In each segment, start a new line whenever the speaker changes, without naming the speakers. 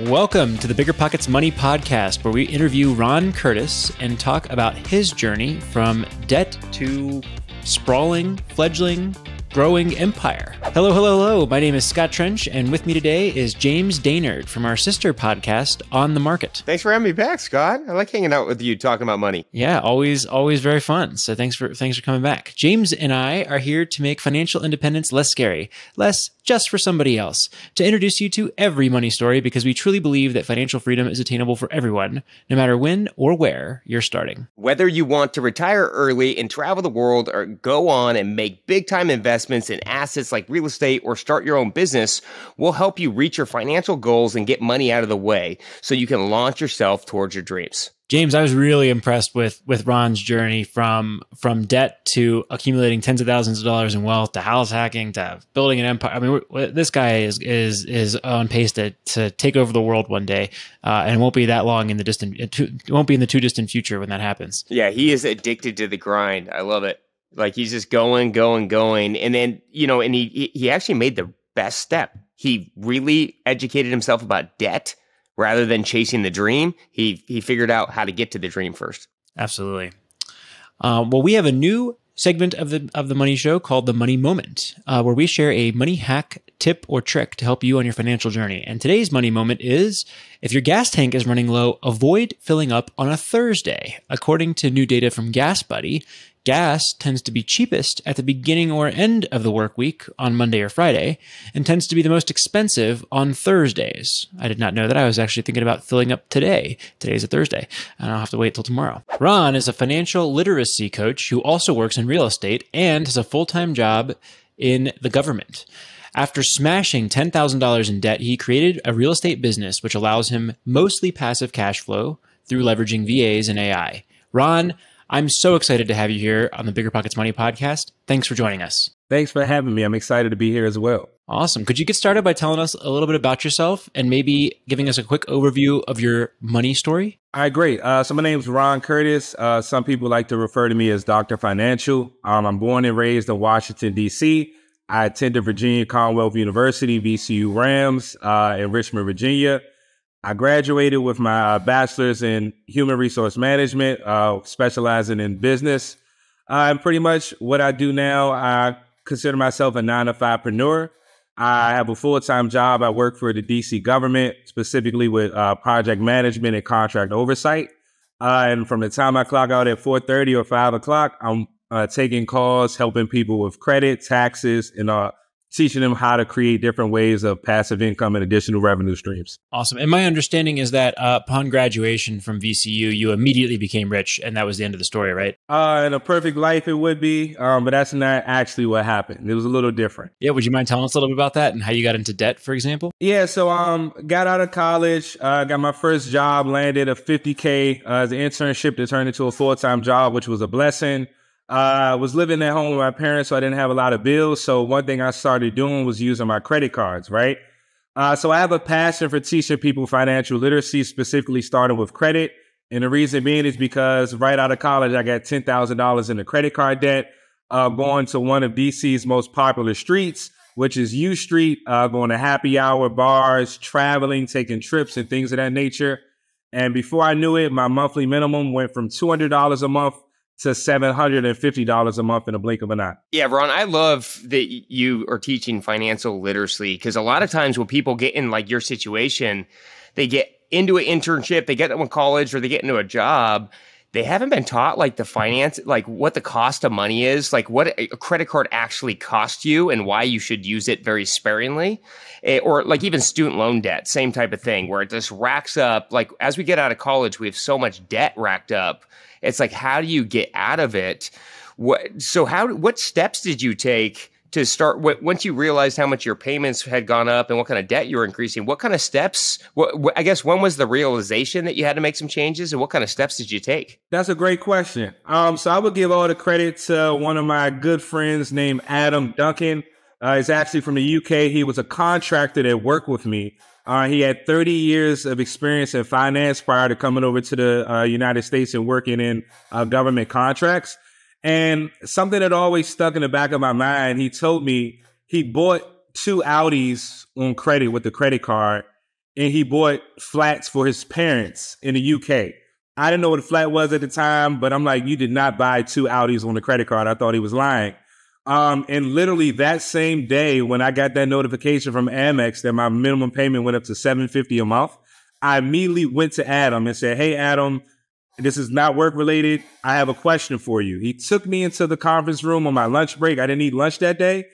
Welcome to the BiggerPockets Money Podcast, where we interview Ron Curtis and talk about his journey from debt to sprawling, fledgling, growing empire. Hello, hello, hello. My name is Scott Trench, and with me today is James Daynard from our sister podcast, On the Market.
Thanks for having me back, Scott. I like hanging out with you, talking about money.
Yeah, always very fun. So thanks for coming back. James and I are here to make financial independence less scary, less just for somebody else, to introduce you to every money story, because we truly believe that financial freedom is attainable for everyone, no matter when or where you're starting.
Whether you want to retire early and travel the world, or go on and make big-time investments in assets like real estate, or start your own business, we'll help you reach your financial goals and get money out of the way so you can launch yourself towards your dreams.
James, I was really impressed with Ron's journey from debt to accumulating tens of thousands of dollars in wealth to house hacking to building an empire. I mean, this guy is on pace to take over the world one day, and it won't be that long in the distant. It won't be in the too distant future when that happens.
Yeah, he is addicted to the grind. I love it. Like, he's just going, and then and he actually made the best step. He really educated himself about debt. Rather than chasing the dream, he figured out how to get to the dream first.
Absolutely. Well, we have a new segment of the Money Show called the Money Moment, where we share a money hack, tip, or trick to help you on your financial journey. And today's Money Moment is, if your gas tank is running low, avoid filling up on a Thursday. According to new data from Gas Buddy, gas tends to be cheapest at the beginning or end of the work week on Monday or Friday, and tends to be the most expensive on Thursdays. I did not know that. I was actually thinking about filling up today. Today's a Thursday, and I'll have to wait till tomorrow. Ron is a financial literacy coach who also works in real estate and has a full-time job in the government. After smashing $10,000 in debt, he created a real estate business which allows him mostly passive cash flow through leveraging VAs and AI. Ron, I'm so excited to have you here on the BiggerPockets Money Podcast. Thanks for joining us.
Thanks for having me. I'm excited to be here as well.
Awesome. Could you get started by telling us a little bit about yourself and maybe giving us a quick overview of your money story?
All right, great. So my name's Ron Curtis. Some people like to refer to me as Dr. Financial. I'm born and raised in Washington, D.C. I attended Virginia Commonwealth University, VCU Rams, in Richmond, Virginia. I graduated with my bachelor's in human resource management, specializing in business. And pretty much what I do now, I consider myself a 9-to-5-preneur. I have a full-time job. I work for the DC government, specifically with project management and contract oversight. And from the time I clock out at 4:30 or 5 o'clock, I'm taking calls, helping people with credit, taxes, and teaching them how to create different ways of passive income and additional revenue streams.
Awesome. And my understanding is that upon graduation from VCU, you immediately became rich, and that was the end of the story, right?
In a perfect life, it would be, but that's not actually what happened. It was a little different.
Yeah. Would you mind telling us a little bit about that and how you got into debt, for example?
Yeah. So got out of college, got my first job, landed a $50K as an internship that turned into a full-time job, which was a blessing. I was living at home with my parents, so I didn't have a lot of bills. So one thing I started doing was using my credit cards, right? So I have a passion for teaching people financial literacy, specifically starting with credit. And the reason being is because right out of college, I got $10,000 in the credit card debt, going to one of DC's most popular streets, which is U Street, going to happy hour bars, traveling, taking trips and things of that nature. And before I knew it, my monthly minimum went from $200 a month to $750 a month in a blink of an eye.
Yeah, Ron, I love that you are teaching financial literacy, because a lot of times when people get in like your situation, they get into an internship, they get into college, or they get into a job, they haven't been taught like the finance, like what the cost of money is, like what a credit card actually costs you and why you should use it very sparingly. Or like even student loan debt, same type of thing, where it just racks up. Like as we get out of college, we have so much debt racked up. It's like, how do you get out of it? What steps did you take to start, once you realized how much your payments had gone up and what kind of debt you were increasing? What kind of steps, I guess, when was the realization that you had to make some changes, and what kind of steps did you take?
That's a great question. So I would give all the credit to one of my good friends named Adam Duncan. He's actually from the UK. He was a contractor that worked with me. He had 30 years of experience in finance prior to coming over to the United States and working in government contracts. And something that always stuck in the back of my mind, he told me he bought 2 Audis on credit with the credit card. and he bought flats for his parents in the UK. I didn't know what a flat was at the time, but I'm like, you did not buy 2 Audis on the credit card. I thought he was lying. And literally that same day when I got that notification from Amex that my minimum payment went up to $750 a month, I immediately went to Adam and said, hey, Adam, this is not work related. I have a question for you. He took me into the conference room on my lunch break. I didn't eat lunch that day.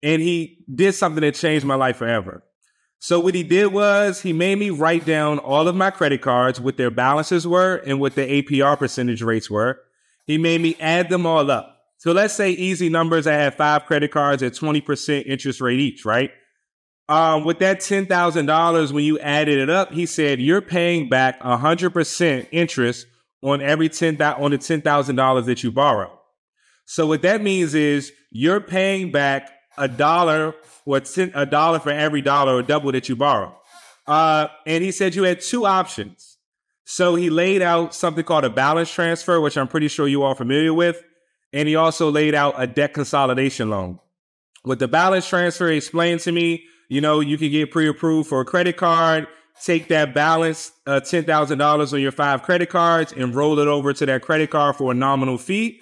And he did something that changed my life forever. So what he did was he made me write down all of my credit cards, what their balances were and what the APR percentage rates were. He made me add them all up. So let's say easy numbers, I had 5 credit cards at 20% interest rate each, right? With that $10,000, when you added it up, he said, you're paying back 100% interest on every on the $10,000 that you borrow. So what that means is you're paying back $1 for every dollar or double that you borrow. And he said you had 2 options. So he laid out something called a balance transfer, which I'm pretty sure you all are familiar with. And he also laid out a debt consolidation loan. With the balance transfer, he explained to me, you can get pre-approved for a credit card, take that balance, $10,000 on your 5 credit cards and roll it over to that credit card for a nominal fee.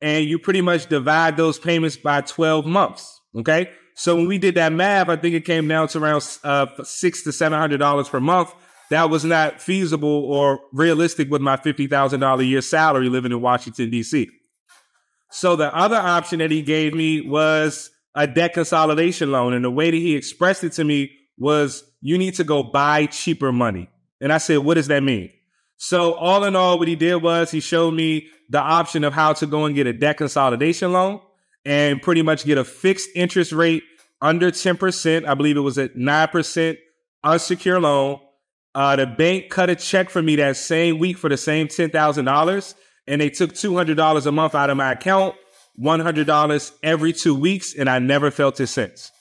And you pretty much divide those payments by 12 months. Okay. So when we did that math, I think it came down to around $600 to $700 per month. That was not feasible or realistic with my $50,000 a year salary living in Washington, D.C. So the other option that he gave me was a debt consolidation loan. And the way that he expressed it to me was, you need to go buy cheaper money. And I said, what does that mean? So all in all, what he did was he showed me the option of how to go and get a debt consolidation loan and pretty much get a fixed interest rate under 10%. I believe it was at 9% unsecured loan. The bank cut a check for me that same week for the same $10,000. And they took $200 a month out of my account, $100 every 2 weeks, and I never felt it since.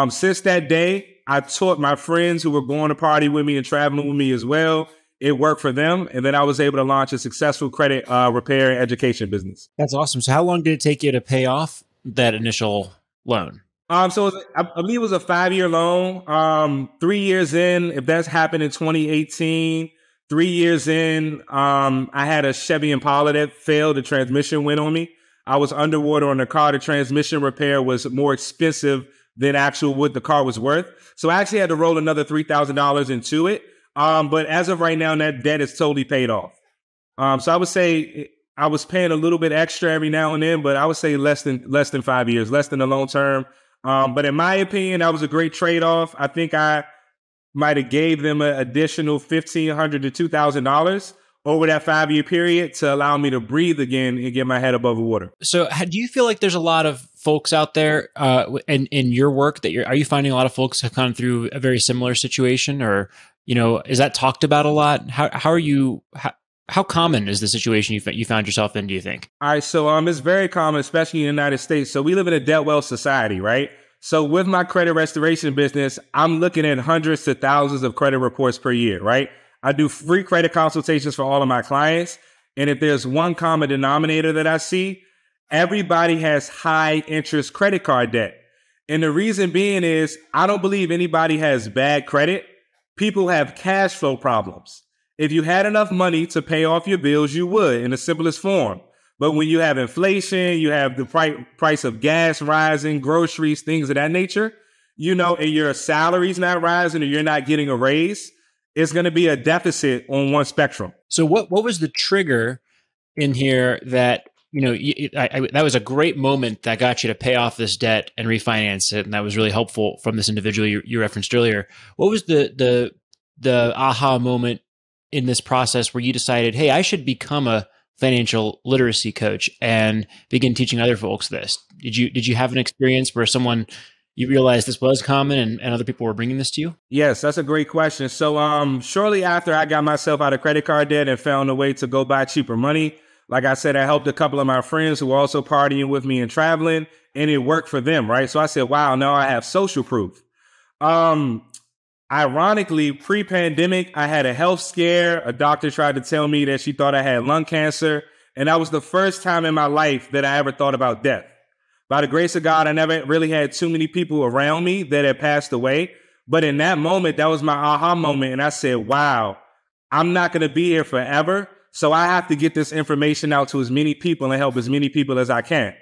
Since that day, I taught my friends who were going to party with me and traveling with me as well. It worked for them, and then I was able to launch a successful credit repair and education business.
That's awesome. So how long did it take you to pay off that initial loan?
I believe it was a 5-year loan. 3 years in, if that's happened in 2018, 3 years in, I had a Chevy Impala that failed. The transmission went on me. I was underwater on the car. The transmission repair was more expensive than actual what the car was worth. So I actually had to roll another $3,000 into it. But as of right now, that debt is totally paid off. So I would say I was paying a little bit extra every now and then, but I would say less than 5 years, less than the long term. But in my opinion, that was a great trade-off. I think I might have gave them an additional $1,500 to $2,000 over that 5-year period to allow me to breathe again and get my head above the water.
So do you feel like there's a lot of folks out there in your work that are you finding a lot of folks have gone through a very similar situation, or, is that talked about a lot? How common is the situation you found yourself in, do you think?
All right. So it's very common, especially in the United States. So we live in a debt wealth society, right? So with my credit restoration business, I'm looking at hundreds to thousands of credit reports per year, right? I do free credit consultations for all of my clients. And if there's one common denominator that I see, everybody has high interest credit card debt. And the reason being is I don't believe anybody has bad credit. People have cash flow problems. If you had enough money to pay off your bills, you would in the simplest form. But when you have inflation, you have the price of gas rising, groceries, things of that nature, and your salary's not rising or you're not getting a raise, it's going to be a deficit on one spectrum.
So what was the trigger in here that, that was a great moment that got you to pay off this debt and refinance it, and that was really helpful from this individual you referenced earlier. What was the aha moment in this process where you decided, hey, I should become a financial literacy coach and begin teaching other folks this? Did you have an experience where you realized this was common and other people were bringing this to you?
Yes, that's a great question. So shortly after I got myself out of credit card debt and found a way to go buy cheaper money, like I said, I helped a couple of my friends who were also partying with me and traveling, and it worked for them, right? So I said, wow, now I have social proof. Ironically, pre-pandemic, I had a health scare. A doctor tried to tell me that she thought I had lung cancer. And that was the first time in my life that I ever thought about death. By the grace of God, I never really had too many people around me that had passed away. But in that moment, that was my aha moment. And I said, wow, I'm not going to be here forever. So I have to get this information out to as many people and help as many people as I can.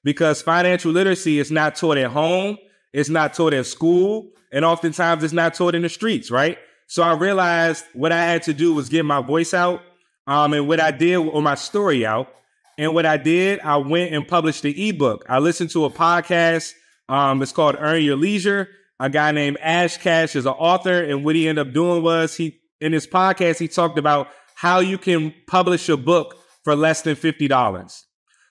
Because financial literacy is not taught at home. It's not taught at school. And oftentimes it's not taught in the streets, right? So I realized what I had to do was get my voice out, and what I did, or my story out. And what I did, I went and published the ebook. I listened to a podcast. It's called Earn Your Leisure. A guy named Ash Cash is an author. And what he ended up doing was in his podcast, he talked about how you can publish a book for less than $50.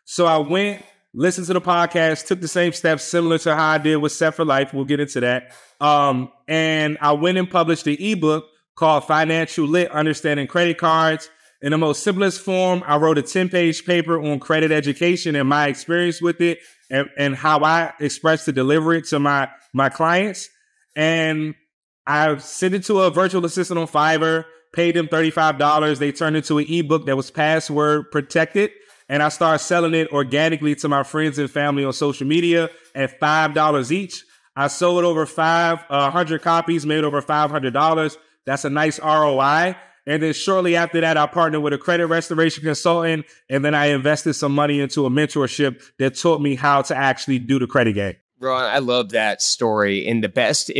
So I went, listened to the podcast, took the same steps similar to how I did with Set for Life. We'll get into that. And I went and published the ebook called Financial Lit, Understanding Credit Cards. In the most simplest form, I wrote a 10-page paper on credit education and my experience with it and how I express to deliver it to my clients. And I sent it to a virtual assistant on Fiverr, paid them $35. They turned it into an ebook that was password protected. And I started selling it organically to my friends and family on social media at $5 each. I sold over 500 copies, made over $500. That's a nice ROI. And then shortly after that, I partnered with a credit restoration consultant. And then I invested some money into a mentorship that taught me how to actually do the credit game.
Ron, I love that story. And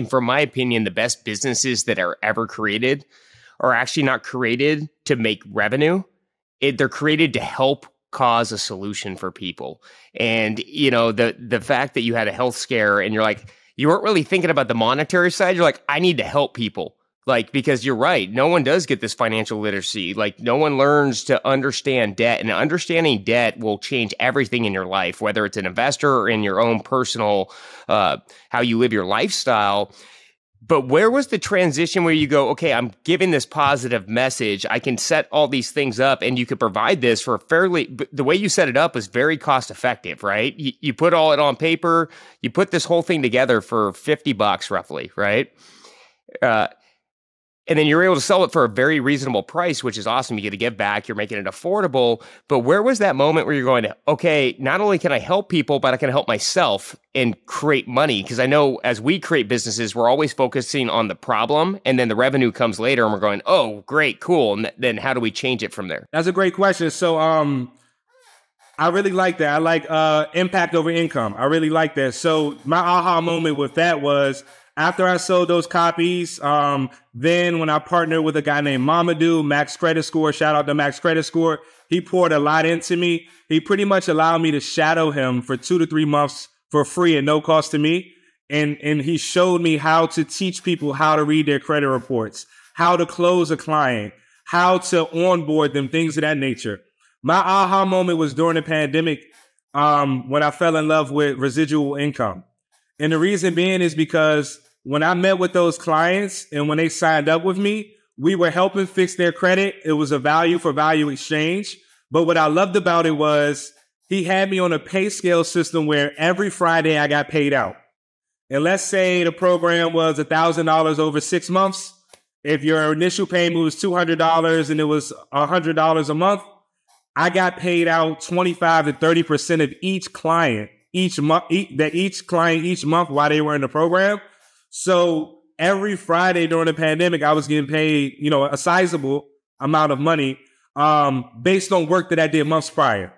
from my opinion, the best businesses that are ever created are actually not created to make revenue. They're created to help cause a solution for people. And, you know, the fact that you had a health scare and you're like, you weren't really thinking about the monetary side. You're like, I need to help people. Like, because you're right. No one does get this financial literacy. Like, no one learns to understand debt, and understanding debt will change everything in your life, whether it's an investor or in your own personal, how you live your lifestyle. But where was the transition where you go, okay, I'm giving this positive message. I can set all these things up and you could provide this for the way you set it up was very cost effective, right? You put all it on paper, you put this whole thing together for $50 roughly, right? And then you're able to sell it for a very reasonable price, which is awesome. You get to give back. You're making it affordable. But where was that moment where you're going to, okay, not only can I help people, but I can help myself and create money? Because I know as we create businesses, we're always focusing on the problem and then the revenue comes later and we're going, oh, great, cool. And then how do we change it from there?
That's a great question. So I really like that. I like impact over income. I really like that. So my aha moment with that was, after I sold those copies, then when I partnered with a guy named Mamadou, Max Credit Score, shout out to Max Credit Score, he poured a lot into me. He pretty much allowed me to shadow him for 2 to 3 months for free at no cost to me. And he showed me how to teach people how to read their credit reports, how to close a client, how to onboard them, things of that nature. My aha moment was during the pandemic when I fell in love with residual income. And the reason being is because when I met with those clients and when they signed up with me, we were helping fix their credit. It was a value for value exchange. But what I loved about it was he had me on a pay scale system where every Friday I got paid out. And let's say the program was $1,000 over 6 months. If your initial payment was $200 and it was $100 a month, I got paid out 25 to 30% of each client each month while they were in the program. So every Friday during the pandemic, I was getting paid, a sizable amount of money based on work that I did months prior.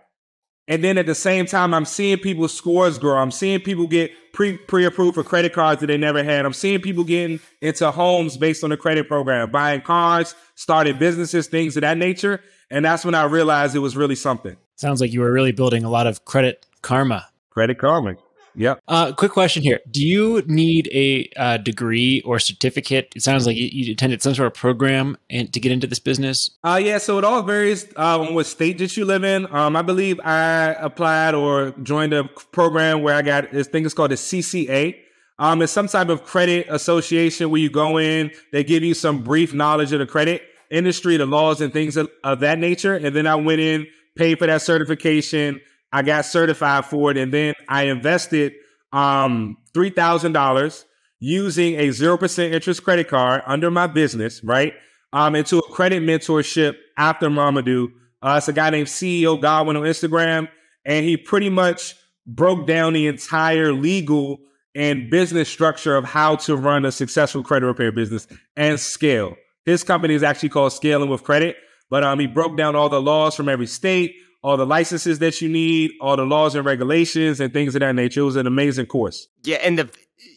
And then at the same time, I'm seeing people's scores grow. I'm seeing people get pre-approved for credit cards that they never had. I'm seeing people getting into homes based on the credit program, buying cars, starting businesses, things of that nature. And that's when I realized it was really something.
Sounds like you were really building a lot of credit karma.
Credit karma. Yep.
Quick question here. Do you need a degree or certificate? It sounds like you attended some sort of program to get into this business.
Yeah, so it all varies on what state that you live in. I believe I applied or joined a program where I got this thing is called a CCA. It's some type of credit association where you go in, they give you some brief knowledge of the credit industry, the laws and things of that nature. And then I went in, paid for that certification. I got certified for it, and then I invested $3,000 using a 0% interest credit card under my business, right, into a credit mentorship after Mamadou. It's a guy named CEO Godwin on Instagram, and he pretty much broke down the entire legal and business structure of how to run a successful credit repair business and scale. His company is actually called Scaling with Credit, but he broke down all the laws from every state, all the licenses that you need, all the laws and regulations and things of that nature. It was an amazing course.
Yeah, and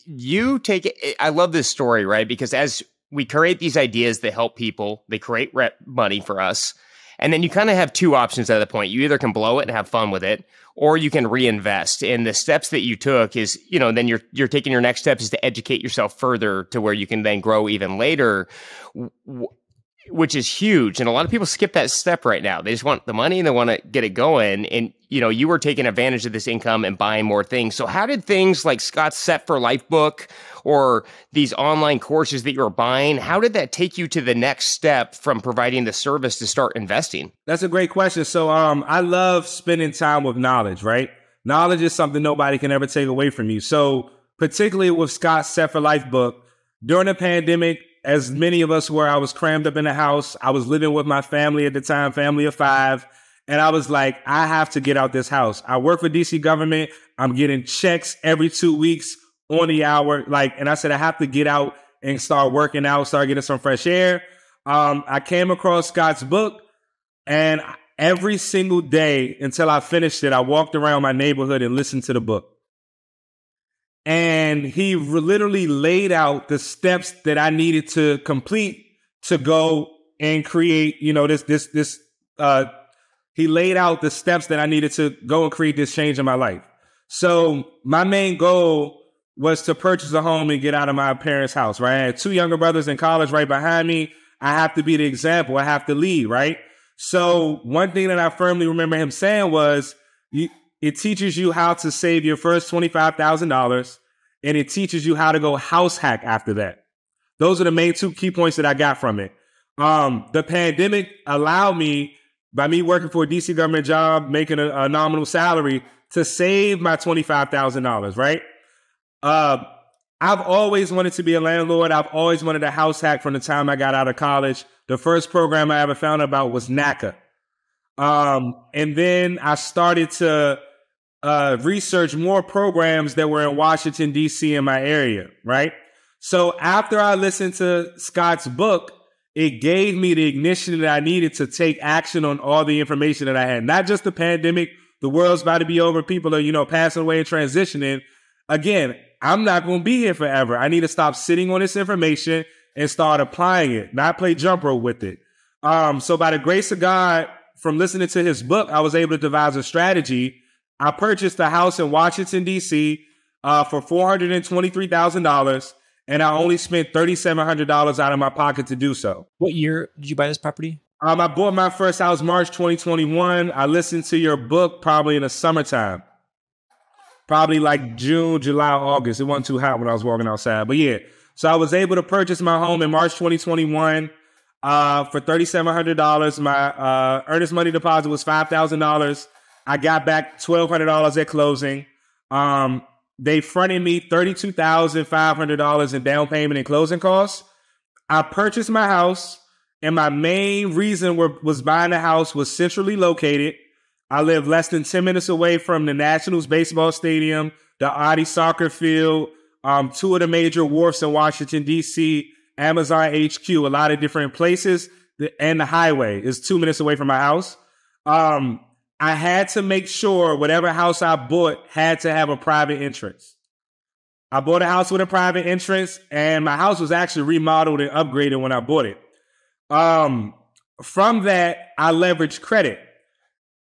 you take it. I love this story, right? Because as we create these ideas that help people, they create money for us. And then you kind of have two options at that point. You either can blow it and have fun with it, or you can reinvest. And the steps that you took is, then you're taking your next steps is to educate yourself further to where you can then grow even later, which is huge. And a lot of people skip that step right now. They just want the money and they want to get it going. And, you were taking advantage of this income and buying more things. So how did things like Scott's Set for Life book or these online courses that you were buying, how did that take you to the next step from providing the service to start investing?
That's a great question. So I love spending time with knowledge, right? Knowledge is something nobody can ever take away from you. So particularly with Scott's Set for Life book, during the pandemic, as many of us were, I was crammed up in the house. I was living with my family at the time, family of 5. And I was like, I have to get out this house. I work for DC government. I'm getting checks every 2 weeks on the hour. And I said, I have to get out and start working out, start getting some fresh air. I came across Scott's book, and every single day until I finished it, I walked around my neighborhood and listened to the book. And he literally laid out the steps that I needed to complete to go and create, he laid out the steps that I needed to go and create this change in my life. So my main goal was to purchase a home and get out of my parents' house, right? I had 2 younger brothers in college right behind me. I have to be the example. I have to lead, right? So one thing that I firmly remember him saying was, it teaches you how to save your first $25,000, and it teaches you how to go house hack after that. Those are the main 2 key points that I got from it. The pandemic allowed me, by me working for a DC government job, making a nominal salary, to save my $25,000, right? I've always wanted to be a landlord. I've always wanted a house hack from the time I got out of college. The first program I ever found about was NACA. And then I started to research more programs that were in Washington, D.C. in my area, right? So after I listened to Scott's book, it gave me the ignition that I needed to take action on all the information that I had. Not just the pandemic, the world's about to be over, people are, passing away and transitioning. Again, I'm not going to be here forever. I need to stop sitting on this information and start applying it, not play jump rope with it. So by the grace of God, from listening to his book, I was able to devise a strategy. I purchased a house in Washington, D.C. For $423,000. And I only spent $3,700 out of my pocket to do so.
What year did you buy this property?
I bought my first house March 2021. I listened to your book probably in the summertime. Probably like June, July, August. It wasn't too hot when I was walking outside. But yeah, so I was able to purchase my home in March 2021 for $3,700. My earnest money deposit was $5,000. I got back $1,200 at closing. They fronted me $32,500 in down payment and closing costs. I purchased my house, and my main reason was buying the house was centrally located. I live less than 10 minutes away from the Nationals baseball stadium, the Audi soccer field, 2 of the major wharfs in Washington, D.C., Amazon HQ, a lot of different places, and the highway is 2 minutes away from my house. I had to make sure whatever house I bought had to have a private entrance. I bought a house with a private entrance, and my house was actually remodeled and upgraded when I bought it. From that, I leveraged credit.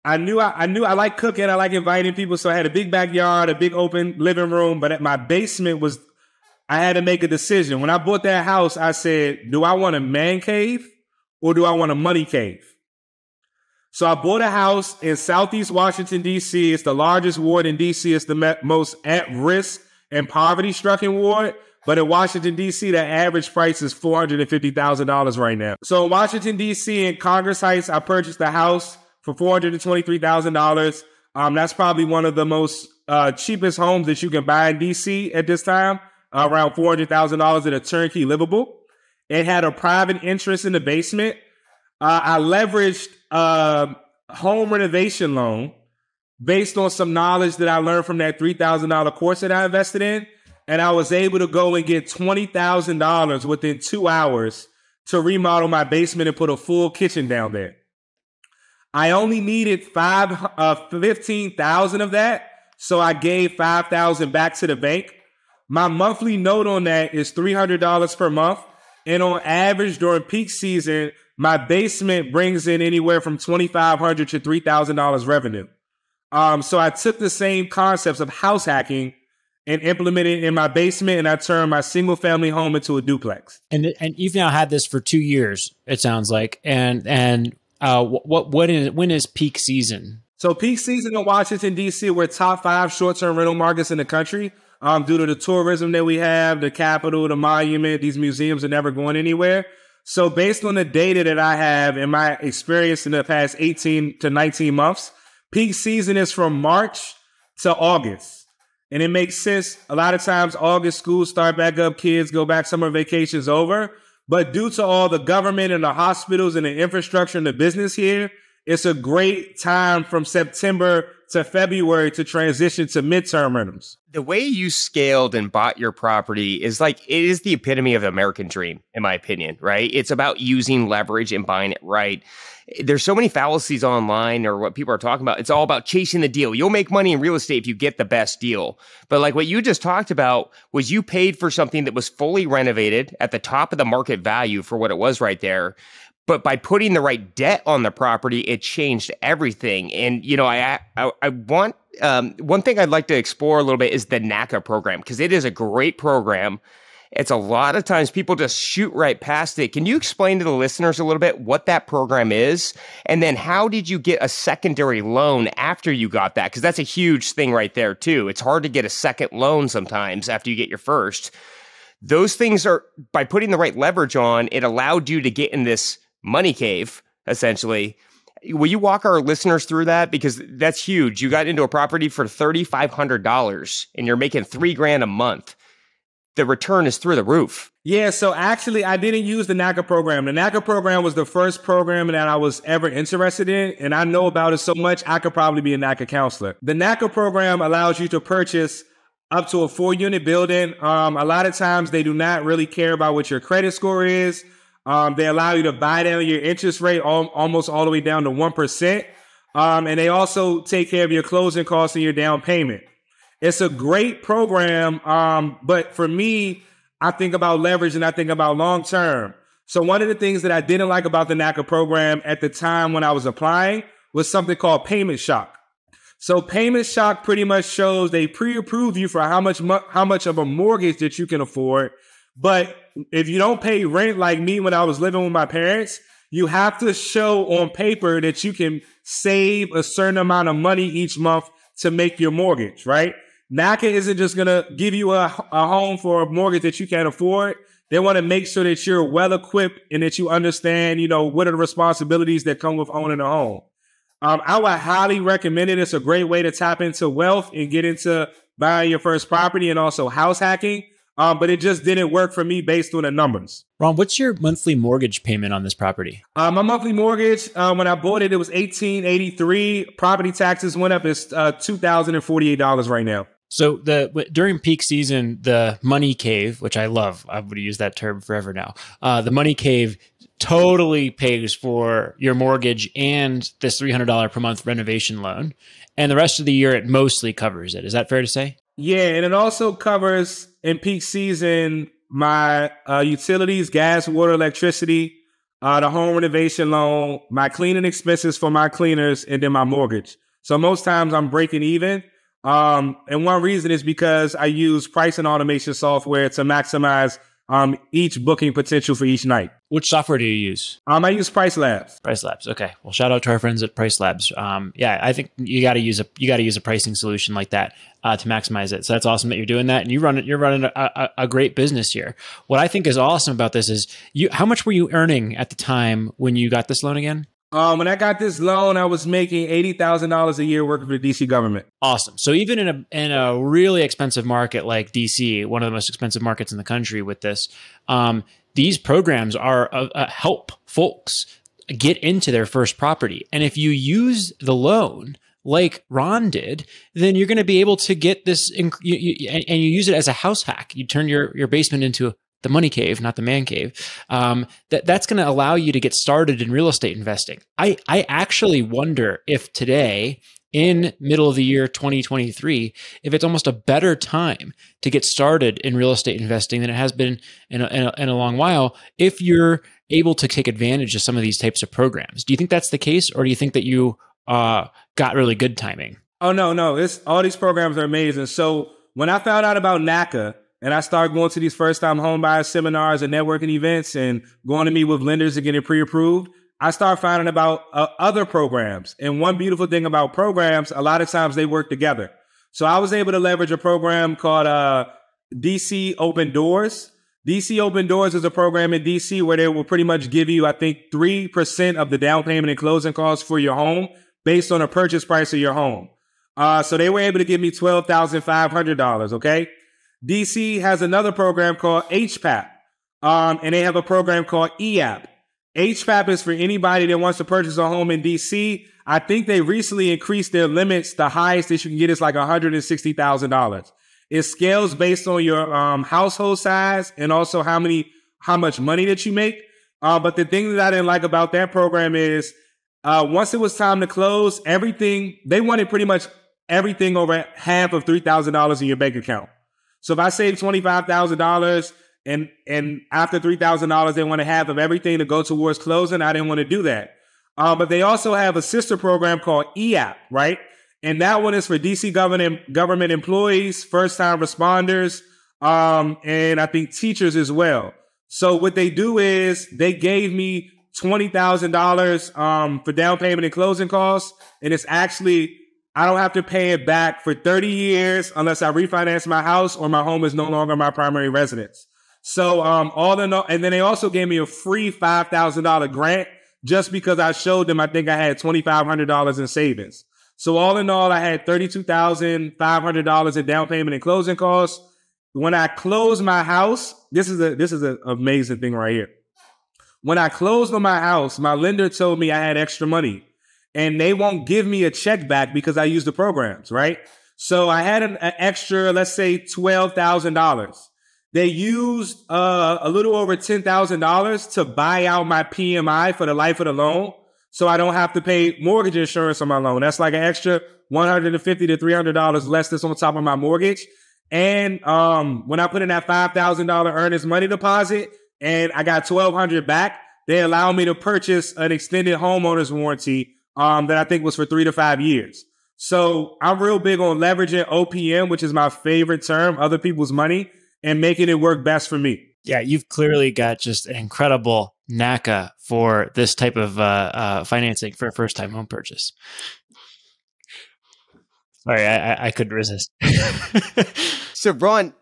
I knew I like cooking. I like inviting people. So I had a big backyard, a big open living room, but at my basement I had to make a decision. When I bought that house, I said, do I want a man cave or do I want a money cave? So I bought a house in Southeast Washington, D.C. It's the largest ward in D.C. It's the most at-risk and poverty-stricken ward. But in Washington, D.C., the average price is $450,000 right now. So in Washington, D.C., in Congress Heights, I purchased a house for $423,000. That's probably one of the most cheapest homes that you can buy in D.C. at this time, around $400,000 at a turnkey livable. It had a private entrance in the basement. I leveraged home renovation loan based on some knowledge that I learned from that $3,000 course that I invested in. and I was able to go and get $20,000 within 2 hours to remodel my basement and put a full kitchen down there. I only needed 15,000 of that, so I gave 5,000 back to the bank. My monthly note on that is $300 per month, and on average during peak season, my basement brings in anywhere from $2,500 to $3,000 revenue. So I took the same concepts of house hacking and implemented it in my basement, and I turned my single family home into a duplex.
And you've now had this for 2 years, it sounds like. When is peak season?
So peak season in Washington, D.C., we're top 5 short-term rental markets in the country due to the tourism that we have, the Capitol, the Monument. These museums are never going anywhere. So based on the data that I have and my experience in the past 18 to 19 months, peak season is from March to August. And it makes sense. A lot of times August schools start back up, kids go back, summer vacations over. But due to all the government and the hospitals and the infrastructure and the business here, it's a great time from September to February to transition to midterm rentals.
The way you scaled and bought your property is like, it is the epitome of the American dream, in my opinion, right? It's about using leverage and buying it right. There's so many fallacies online or what people are talking about. It's all about chasing the deal. You'll make money in real estate if you get the best deal. But like what you just talked about was you paid for something that was fully renovated at the top of the market value for what it was right there. But by putting the right debt on the property, it changed everything. And, you know, I want, one thing I'd like to explore a little bit is the NACA program, because it is a great program. It's a lot of times people just shoot right past it. Can you explain to the listeners a little bit what that program is? And then how did you get a secondary loan after you got that? Because that's a huge thing right there too. It's hard to get a second loan sometimes after you get your first. Those things are, by putting the right leverage on, it allowed you to get in this money cave, essentially. Will you walk our listeners through that? Because that's huge. You got into a property for $3,500 and you're making $3,000 a month. The return is through the roof.
Yeah, so actually, I didn't use the NACA program. The NACA program was the first program that I was ever interested in, and I know about it so much, I could probably be a NACA counselor. The NACA program allows you to purchase up to a 4-unit building. A lot of times, they do not really care about what your credit score is. They allow you to buy down your interest rate almost all the way down to 1%. And they also take care of your closing costs and your down payment. It's a great program, but for me, I think about leverage and I think about long term. So one of the things that I didn't like about the NACA program at the time when I was applying was something called payment shock. So payment shock pretty much shows they pre-approve you for how much of a mortgage that you can afford. But if you don't pay rent like me when I was living with my parents, you have to show on paper that you can save a certain amount of money each month to make your mortgage, right? NACA isn't just going to give you a home for a mortgage that you can't afford. They want to make sure that you're well equipped and that you understand, you know, what are the responsibilities that come with owning a home. I would highly recommend it. It's a great way to tap into wealth and get into buying your first property and also house hacking. But it just didn't work for me based on the numbers.
Ron, what's your monthly mortgage payment on this property?
My monthly mortgage, when I bought it, it was $1,883. Property taxes went up. It's $2,048 right now.
So during peak season, the money cave, which I love, I would use that term forever now. The money cave totally pays for your mortgage and this $300 per month renovation loan. And the rest of the year, it mostly covers it. Is that fair to say?
Yeah, and it also covers in peak season my utilities, gas, water, electricity, the home renovation loan, my cleaning expenses for my cleaners, and then my mortgage. So most times I'm breaking even. And one reason is because I use pricing automation software to maximize each booking potential for each night.
Which software do you use?
I use Price Labs.
Price Labs. Okay. Well, shout out to our friends at Price Labs. Yeah, I think you got to use a pricing solution like that to maximize it. So that's awesome that you're doing that, and you're running a great business here. What I think is awesome about this is how much were you earning at the time when you got this loan again?
When I got this loan, I was making $80,000 a year working for the DC government.
Awesome. So even in a really expensive market like DC, one of the most expensive markets in the country with this, these programs are help folks get into their first property. And if you use the loan like Ron did, then you're going to be able to get this, and you use it as a house hack. You turn your basement into the money cave, not the man cave. That's going to allow you to get started in real estate investing. I actually wonder if today, in middle of the year 2023, if it's almost a better time to get started in real estate investing than it has been in a long while, if you're able to take advantage of some of these types of programs. Do you think that's the case, or do you think that you got really good timing?
Oh, no. All these programs are amazing. So when I found out about NACA and I started going to these first-time home buyer seminars and networking events and going to meet with lenders and getting pre-approved, I started finding about other programs. And one beautiful thing about programs, a lot of times they work together. So I was able to leverage a program called DC Open Doors. DC Open Doors is a program in DC where they will pretty much give you, I think, 3% of the down payment and closing costs for your home based on the purchase price of your home. So they were able to give me $12,500, okay? DC has another program called HPAP, and they have a program called EAP. HPAP is for anybody that wants to purchase a home in DC. I think they recently increased their limits. The highest that you can get is like $160,000. It scales based on your household size and also how much money that you make. But the thing that I didn't like about that program is once it was time to close, they wanted pretty much everything over half of $3,000 in your bank account. So if I save $25,000 and after $3,000, they want half of everything to go towards closing, I didn't want to do that. But they also have a sister program called EAP, right? And that one is for DC government employees, first-time responders, and I think teachers as well. So what they do is they gave me $20,000 for down payment and closing costs, and it's actually I don't have to pay it back for 30 years unless I refinance my house or my home is no longer my primary residence. So all in all, and then they also gave me a free $5,000 grant just because I showed them I think I had $2,500 in savings. So all in all, I had $32,500 in down payment and closing costs. When I closed my house, this is an amazing thing right here. When I closed on my house, my lender told me I had extra money and they won't give me a check back because I used the programs, right? So I had an extra, let's say $12,000. They used a little over $10,000 to buy out my PMI for the life of the loan. So I don't have to pay mortgage insurance on my loan. That's like an extra $150 to $300 less that's on top of my mortgage. And when I put in that $5,000 earnest money deposit and I got $1,200 back, they allowed me to purchase an extended homeowner's warranty that I think was for 3 to 5 years. So I'm real big on leveraging OPM, which is my favorite term, other people's money, and making it work best for me.
Yeah, you've clearly got just an incredible NACA for this type of financing for a first-time home purchase. Sorry, I couldn't resist.
So, Ron,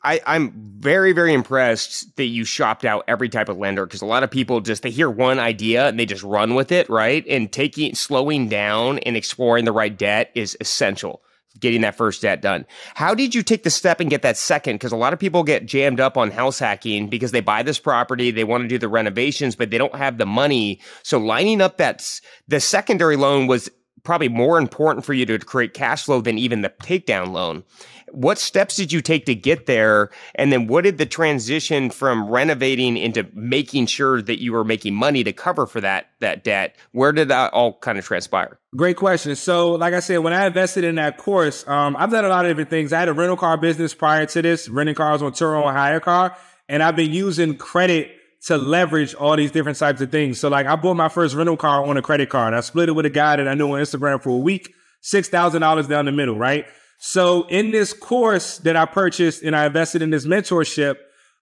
I'm very, very impressed that you shopped out every type of lender, because a lot of people they hear one idea and they just run with it, right? And slowing down and exploring the right debt is essential. Getting that first debt done. How did you take the step and get that second? Because a lot of people get jammed up on house hacking because they buy this property, they want to do the renovations, but they don't have the money. So lining up the secondary loan was probably more important for you to create cash flow than even the takedown loan. What steps did you take to get there? And then what did the transition from renovating into making sure that you were making money to cover for that debt? Where did that all kind of transpire?
Great question. So like I said, when I invested in that course, I've done a lot of different things. I had a rental car business prior to this, renting cars on Turo and Hire Car. And I've been using credit to leverage all these different types of things. So like I bought my first rental car on a credit card. I split it with a guy that I knew on Instagram for a week, $6,000 down the middle, right? So in this course that I purchased and I invested in this mentorship,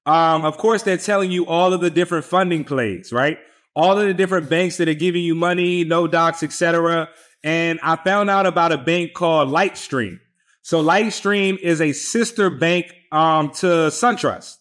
of course, they're telling you all of the different funding plays, right? All of the different banks that are giving you money, no docs, etc. And I found out about a bank called Lightstream. So Lightstream is a sister bank to SunTrust.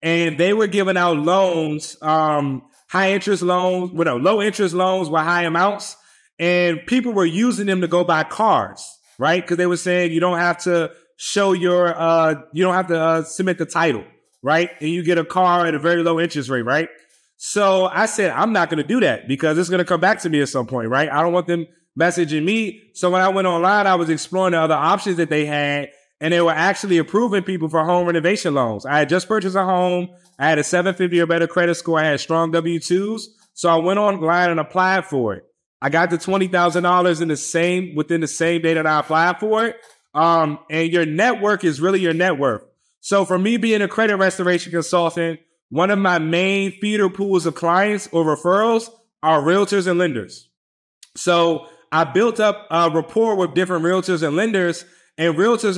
And they were giving out loans, low interest loans with high amounts. And people were using them to go buy cars. Right? Because they were saying you don't have to show you don't have to submit the title, right? And you get a car at a very low interest rate, right? So I said, I'm not going to do that because it's going to come back to me at some point, right? I don't want them messaging me. So when I went online, I was exploring the other options that they had, and they were actually approving people for home renovation loans. I had just purchased a home. I had a 750 or better credit score. I had strong W-2s. So I went online and applied for it. I got the $20,000 within the same day that I applied for it. And your network is really your net worth. So for me being a credit restoration consultant, one of my main feeder pools of clients or referrals are realtors and lenders. So I built up a rapport with different realtors and lenders, and realtors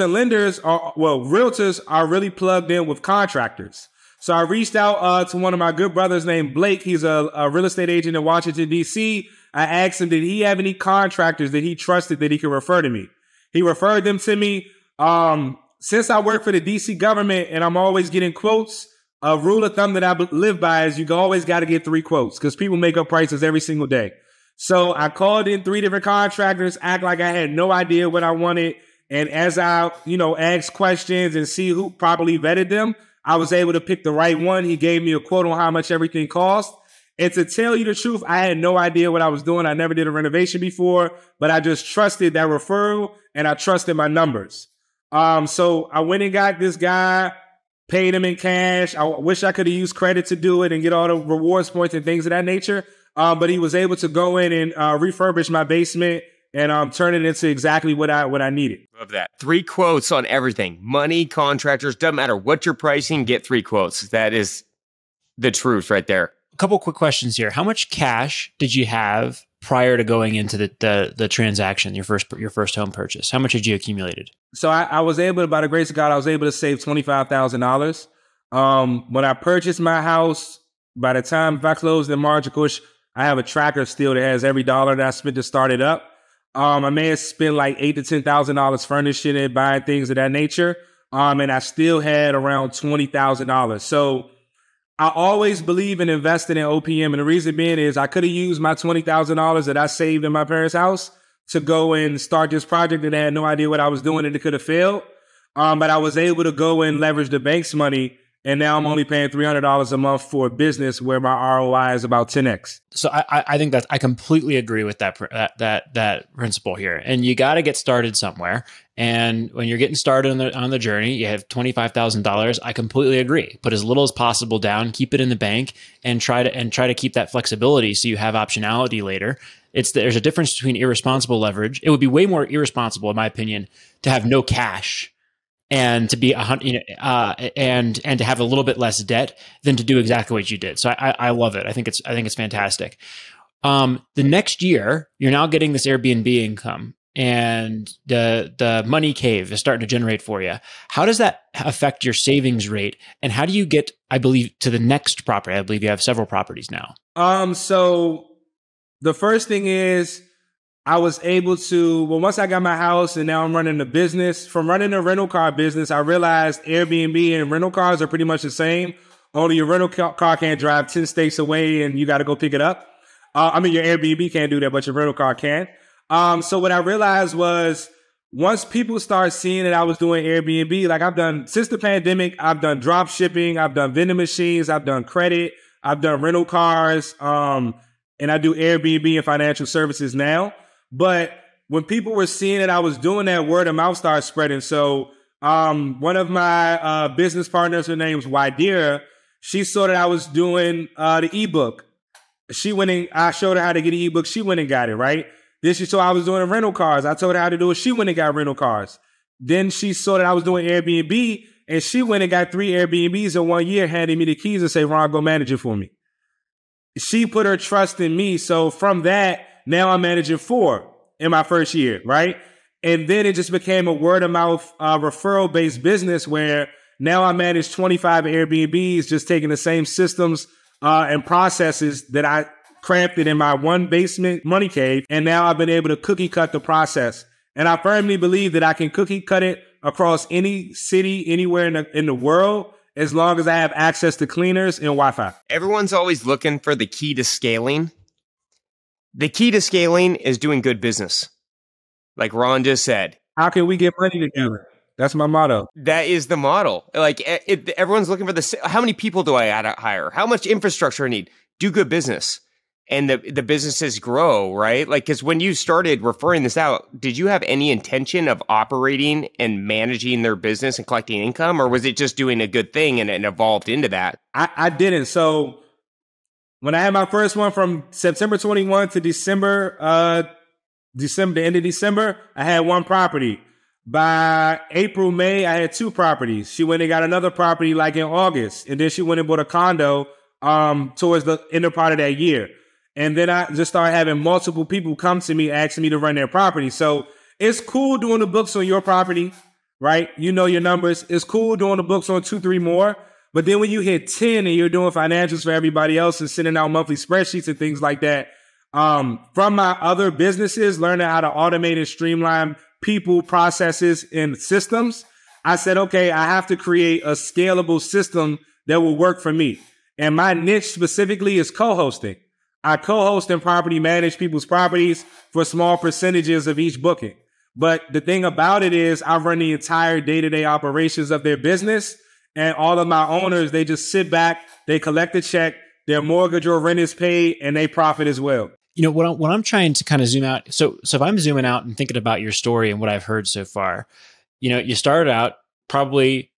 are really plugged in with contractors. So I reached out to one of my good brothers named Blake. He's a real estate agent in Washington, D.C. I asked him, did he have any contractors that he trusted that he could refer to me? He referred them to me. Since I work for the D.C. government and I'm always getting quotes, a rule of thumb that I live by is you always got to get 3 quotes because people make up prices every single day. So I called in 3 different contractors, act like I had no idea what I wanted. And as I, asked questions and see who properly vetted them, I was able to pick the right one. He gave me a quote on how much everything cost. And to tell you the truth, I had no idea what I was doing. I never did a renovation before, but I just trusted that referral and I trusted my numbers. So I went and got this guy, paid him in cash. I wish I could have used credit to do it and get all the rewards points and things of that nature. But he was able to go in and refurbish my basement and turn it into exactly what I needed.
Love that. 3 quotes on everything. Money, contractors, doesn't matter what you're pricing, get 3 quotes. That is the truth right there.
A couple quick questions here. How much cash did you have prior to going into the transaction, your first home purchase? How much had you accumulated?
So I was able to, by the grace of God, I was able to save $25,000. When I purchased my house, by the time if I closed in March, of course, I have a tracker still that has every dollar that I spent to start it up. I may have spent like $8,000 to $10,000 furnishing it, buying things of that nature. And I still had around $20,000. So I always believe in investing in OPM. And the reason being is I could have used my $20,000 that I saved in my parents' house to go and start this project that I had no idea what I was doing and it could have failed. But I was able to go and leverage the bank's money. And now I'm only paying $300 a month for a business where my ROI is about 10x.
So I think that I completely agree with that principle here. And you got to get started somewhere. And when you're getting started on the journey, you have $25,000. I completely agree. Put as little as possible down, keep it in the bank, and try to keep that flexibility so you have optionality later. There's a difference between irresponsible leverage. It would be way more irresponsible, in my opinion, to have no cash and to be and to have a little bit less debt than to do exactly what you did. So I love it. I think it's fantastic. The next year, you're now getting this Airbnb income, and the money cave is starting to generate for you. How does that affect your savings rate, and how do you get, I believe, to the next property? I believe you have several properties now.
So the first thing is, I was able to, once I got my house and now I'm running the business, from running a rental car business, I realized Airbnb and rental cars are pretty much the same. Only your rental car can't drive 10 states away and you got to go pick it up. Your Airbnb can't do that, but your rental car can. So what I realized was once people start seeing that I was doing Airbnb, like I've done since the pandemic, I've done drop shipping, I've done vending machines, I've done credit, I've done rental cars, and I do Airbnb and financial services now. But when people were seeing that I was doing that, word of mouth started spreading. So one of my business partners, her name's Wydira, she saw that I was doing the ebook. She went and I showed her how to get the ebook. She went and got it, right? Then she saw I was doing rental cars. I told her how to do it. She went and got rental cars. Then she saw that I was doing Airbnb, and she went and got 3 Airbnbs in 1 year, handed me the keys and said, Ron, go manage it for me. She put her trust in me. So from that, now I'm managing 4 in my first year, right? And then it just became a word of mouth referral-based business where now I manage 25 Airbnbs, just taking the same systems and processes that I crafted in my one basement money cave. And now I've been able to cookie cut the process. And I firmly believe that I can cookie cut it across any city, anywhere in the world, as long as I have access to cleaners and Wi-Fi.
Everyone's always looking for the key to scaling. The key to scaling is doing good business. Like Ron just said.
How can we get money together? That's my motto.
That is the model. Like everyone's looking for how many people do I hire? How much infrastructure I need? Do good business. and the businesses grow, right? Like, because when you started referring this out, did you have any intention of operating and managing their business and collecting income, or was it just doing a good thing and it evolved into that?
I didn't. So when I had my first one from September 21 to the end of December, I had one property. By April, May, I had two properties. She went and got another property like in August. And then she went and bought a condo towards the end part of that year. And then I just started having multiple people come to me asking me to run their property. So it's cool doing the books on your property, right? You know your numbers. It's cool doing the books on 2, 3 more. But then when you hit 10 and you're doing financials for everybody else and sending out monthly spreadsheets and things like that, from my other businesses, learning how to automate and streamline people, processes, and systems, I said, okay, I have to create a scalable system that will work for me. And my niche specifically is co-hosting. I co-host and property manage people's properties for small percentages of each booking. But the thing about it is I run the entire day-to-day operations of their business, and all of my owners, they just sit back, they collect a check, their mortgage or rent is paid, and they profit as well.
You know, when I'm trying to kind of zoom out, so if I'm zooming out and thinking about your story and what I've heard so far, you know, you started out, probably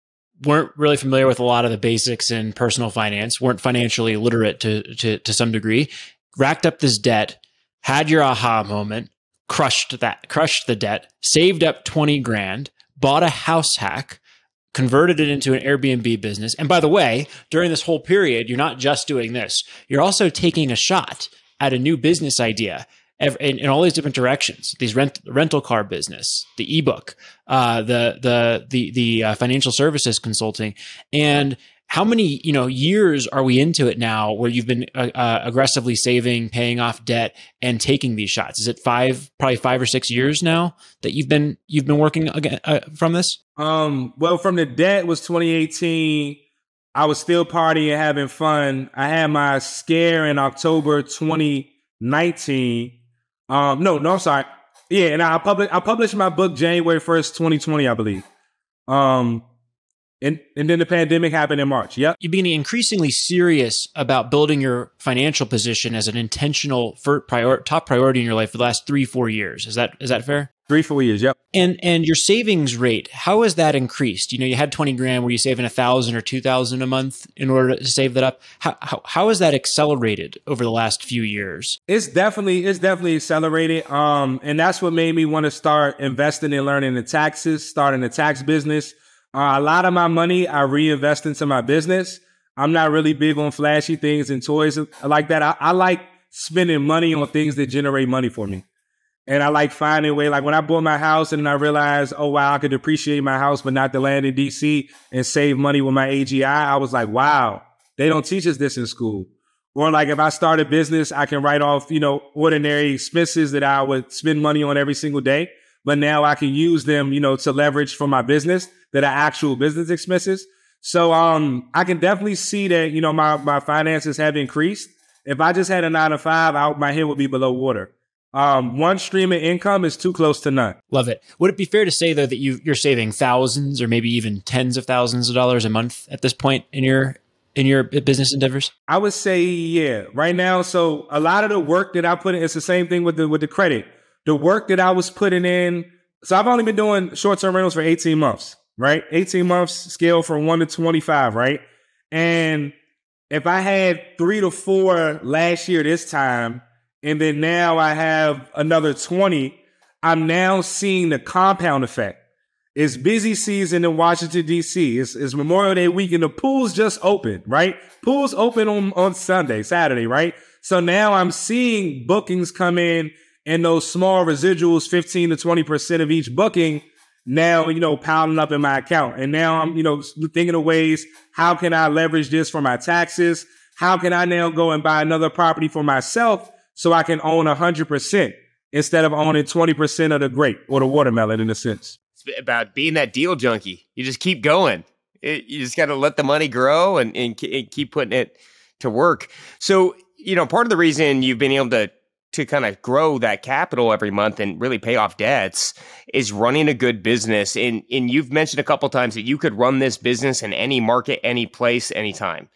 weren't really familiar with a lot of the basics in personal finance, weren't financially literate to some degree, racked up this debt, had your aha moment, crushed the debt, saved up 20 grand, bought a house hack, converted it into an Airbnb business. And by the way, during this whole period, you're not just doing this, you're also taking a shot at a new business idea in all these different directions. These rental car business, the ebook, the financial services consulting, and how many years are we into it now where you've been aggressively saving, paying off debt, and taking these shots? Is it probably 5 or 6 years now that you've been working again from this?
Well, from the debt was 2018. I was still partying, having fun. I had my scare in October 2019. No, I'm sorry. Yeah, and I published my book January 1st, 2020, I believe. And then the pandemic happened in March. Yep.
You've been increasingly serious about building your financial position as an intentional top priority in your life for the last 3-4 years. Is that fair?
3-4 years. Yep.
And your savings rate, how has that increased? You know, you had 20 grand. Were you saving 1,000 or 2,000 a month in order to save that up? How has that accelerated over the last few years?
It's definitely accelerated. And that's what made me want to start investing and learning the taxes, starting a tax business. A lot of my money I reinvest into my business. I'm not really big on flashy things and toys like that. I like spending money on things that generate money for me. And I like finding a way, like when I bought my house and I realized, oh, wow, I could depreciate my house, but not the land in DC and save money with my AGI. I was like, wow, they don't teach us this in school. Or like if I start a business, I can write off, ordinary expenses that I would spend money on every single day. But now I can use them, to leverage for my business that are actual business expenses. So I can definitely see that, my finances have increased. If I just had a 9-to-5, my head would be below water. One stream of income is too close to none.
Love it. Would it be fair to say, though, that you're saving thousands or maybe even tens of thousands of dollars a month at this point in your business endeavors?
I would say, yeah. Right now, so a lot of the work that I put in, it's the same thing with the credit. The work that I was putting in, so I've only been doing short-term rentals for 18 months, right? 18 months scale from 1 to 25, right? And if I had 3 to 4 last year this time, and then now I have another 20, I'm now seeing the compound effect. It's busy season in Washington, D.C. It's Memorial Day weekend. The pool's just open, right? Pool's open on Saturday, right? So now I'm seeing bookings come in and those small residuals, 15 to 20% of each booking, now, piling up in my account. And now I'm, thinking of ways, how can I leverage this for my taxes? How can I now go and buy another property for myself so I can own 100% instead of owning 20% of the grape or the watermelon in a sense?
It's about being that deal junkie. You just keep going. You just got to let the money grow and keep putting it to work. So, part of the reason you've been able to kind of grow that capital every month and really pay off debts is running a good business. And you've mentioned a couple times that you could run this business in any market, any place, anytime.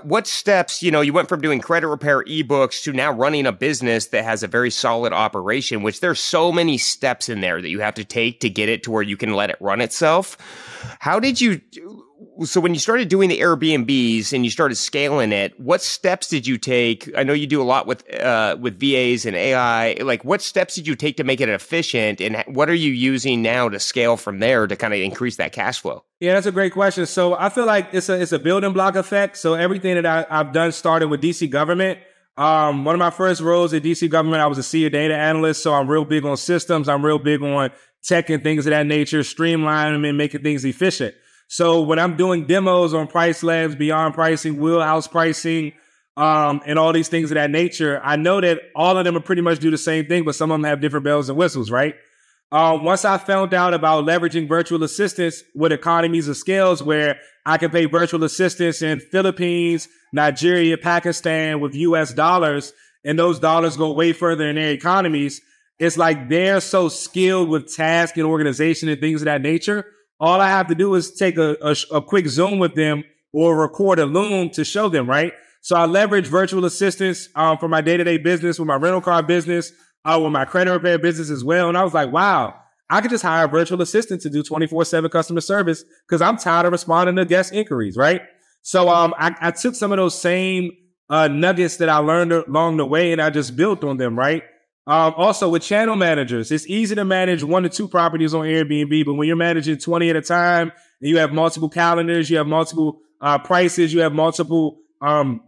what steps, you went from doing credit repair ebooks to now running a business that has a very solid operation, which there's so many steps in there that you have to take to get it to where you can let it run itself. So when you started doing the Airbnbs and you started scaling it, what steps did you take? I know you do a lot with VAs and AI. Like, what steps did you take to make it efficient, and what are you using now to scale from there to kind of increase that cash flow?
Yeah, that's a great question. So I feel like it's a building block effect. So everything that I've done started with DC government. One of my first roles at DC government, I was a senior data analyst. So I'm real big on systems. I'm real big on tech and things of that nature, streamlining them and making things efficient. So when I'm doing demos on Price Labs, Beyond Pricing, Wheelhouse Pricing, and all these things of that nature, I know that all of them are pretty much do the same thing, but some of them have different bells and whistles, right? Once I found out about leveraging virtual assistants with economies of scales where I can pay virtual assistants in Philippines, Nigeria, Pakistan with US dollars, and those dollars go way further in their economies, it's like they're so skilled with task and organization and things of that nature. All I have to do is take a quick Zoom with them or record a Loom to show them, right? So I leverage virtual assistants for my day-to-day business, with my rental car business, with my credit repair business as well. And I was like, wow, I could just hire a virtual assistant to do 24/7 customer service because I'm tired of responding to guest inquiries, right? So I took some of those same nuggets that I learned along the way and I just built on them, right? Also with channel managers, it's easy to manage 1 to 2 properties on Airbnb, but when you're managing 20 at a time and you have multiple calendars, you have multiple prices, you have multiple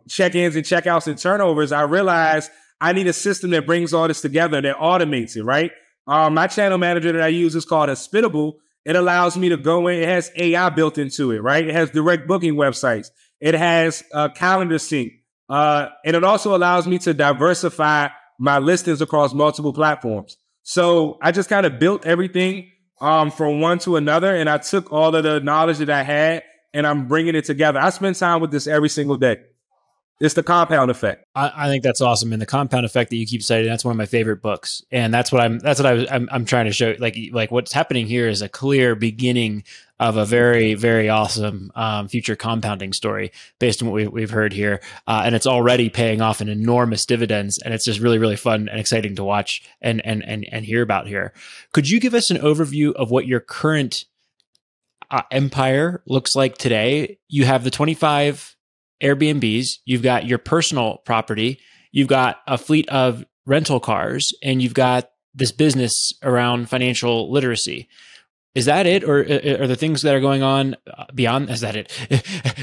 check-ins and check-outs and turnovers, I realized I need a system that brings all this together, that automates it, right? My channel manager that I use is called Hospitable. It allows me to go in. It has AI built into it, right? It has direct booking websites. It has calendar sync. And it also allows me to diversify my listings across multiple platforms. So I just kind of built everything from one to another. And I took all of the knowledge that I had and I'm bringing it together. I spend time with this every single day. It's the compound effect.
I think that's awesome, and the compound effect that you keep citing, that's one of my favorite books, and that's what I'm trying to show. Like what's happening here is a clear beginning of a very, very awesome future compounding story based on what we've heard here, and it's already paying off in enormous dividends, and it's just really, really fun and exciting to watch and hear about here. Could you give us an overview of what your current empire looks like today? You have the 25 Airbnbs, you've got your personal property, you've got a fleet of rental cars, and you've got this business around financial literacy. Is that it? Or are there things that are going on beyond? Is that it?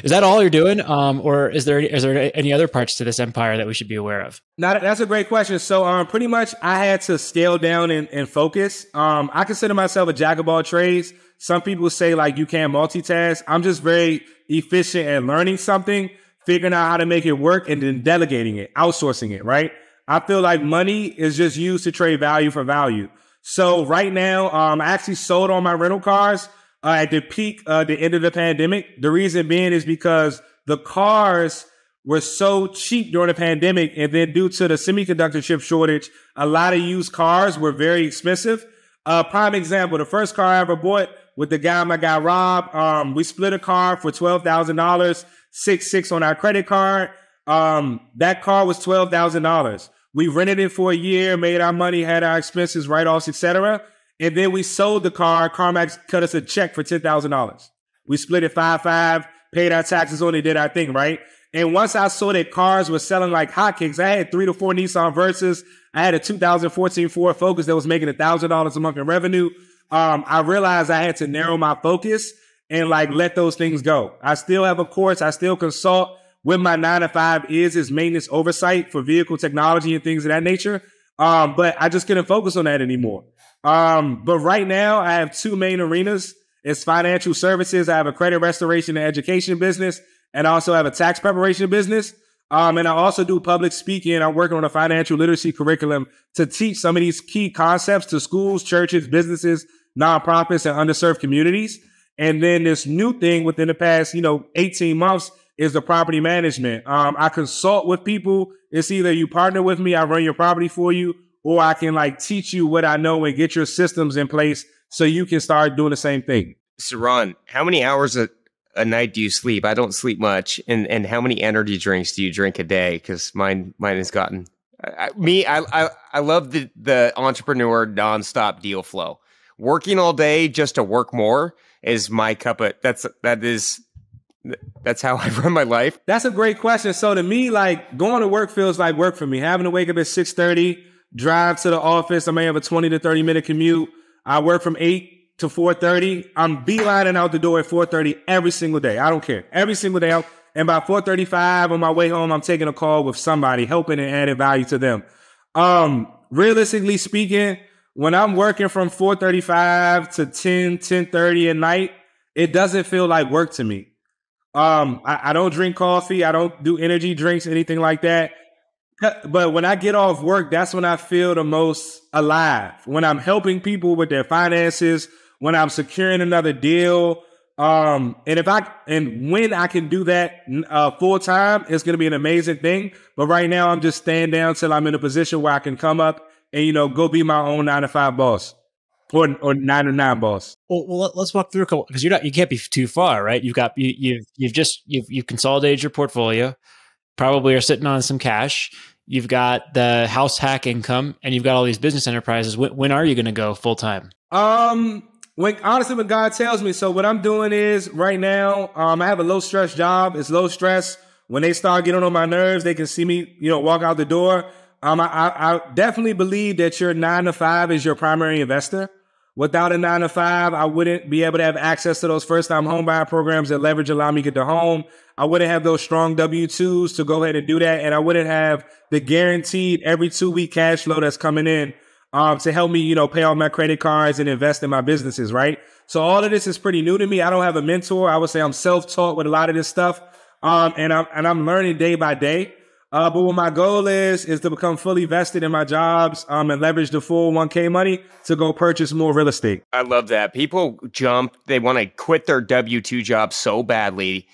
Is that all you're doing? Or is there any other parts to this empire that we should be aware of?
Now, that's a great question. So pretty much I had to scale down and focus. I consider myself a jack of all trades. Some people say like you can't multitask. I'm just very efficient at learning something, figuring out how to make it work, and then delegating it, outsourcing it, right? I feel like money is just used to trade value for value. So right now, I actually sold all my rental cars at the peak, the end of the pandemic. The reason being is because the cars were so cheap during the pandemic, and then due to the semiconductor chip shortage, a lot of used cars were very expensive. Prime example, the first car I ever bought with the guy, my guy Rob, we split a car for $12,000. 6 on our credit card. That car was $12,000. We rented it for a year, made our money, had our expenses, write-offs, etc. And then we sold the car. CarMax cut us a check for $10,000. We split it 5-5, paid our taxes on it, did our thing, right? And once I saw that cars were selling like hotcakes, I had 3 to 4 Nissan Versas. I had a 2014 Ford Focus that was making $1,000 a month in revenue. I realized I had to narrow my focus and like let those things go. I still have a course. I still consult with my 9-to-5 is maintenance oversight for vehicle technology and things of that nature. But I just couldn't focus on that anymore. But right now I have 2 main arenas. It's financial services. I have a credit restoration and education business, and I also have a tax preparation business. And I also do public speaking. I'm working on a financial literacy curriculum to teach some of these key concepts to schools, churches, businesses, nonprofits, and underserved communities. And then this new thing within the past, 18 months is the property management. I consult with people. It's either you partner with me, I run your property for you, or I can like teach you what I know and get your systems in place so you can start doing the same thing.
So Ron, how many hours a night do you sleep? I don't sleep much. And how many energy drinks do you drink a day? Because mine has gotten I love the entrepreneur nonstop deal flow. Working all day just to work more is my cup of that's how I run my life.
That's a great question. So to me, like going to work feels like work for me. Having to wake up at 6:30, drive to the office. I may have a 20 to 30 minute commute. I work from 8 to 4:30. I'm beelining out the door at 4:30 every single day. I don't care. Every single day. And by 4:35 on my way home, I'm taking a call with somebody, helping and adding value to them. Realistically speaking, when I'm working from 4:35 to 10:30 at night, it doesn't feel like work to me. I don't drink coffee. I don't do energy drinks, anything like that. But when I get off work, that's when I feel the most alive. When I'm helping people with their finances, when I'm securing another deal. And when I can do that full time, it's going to be an amazing thing. But right now, I'm just staying down till I'm in a position where I can come up and, go be my own 9-to-5 boss or 9-to-9 boss.
Well, let's walk through a couple, because you can't be too far, right? You've consolidated your portfolio, probably are sitting on some cash. You've got the house hack income, and you've got all these business enterprises. When are you going to go full time?
When God tells me. So what I'm doing is right now, I have a low stress job. It's low stress. When they start getting on my nerves, they can see me, walk out the door. I definitely believe that your 9-to-5 is your primary investor. Without a 9-to-5, I wouldn't be able to have access to those first-time home buyer programs that allow me to get the home. I wouldn't have those strong W-2s to go ahead and do that. And I wouldn't have the guaranteed every 2-week cash flow that's coming in to help me, pay off my credit cards and invest in my businesses, right? So all of this is pretty new to me. I don't have a mentor. I would say I'm self-taught with a lot of this stuff. And I'm learning day by day. But what my goal is to become fully vested in my jobs, and leverage the full 1K money to go purchase more real estate.
I love that. People they want to quit their W-2 job so badly.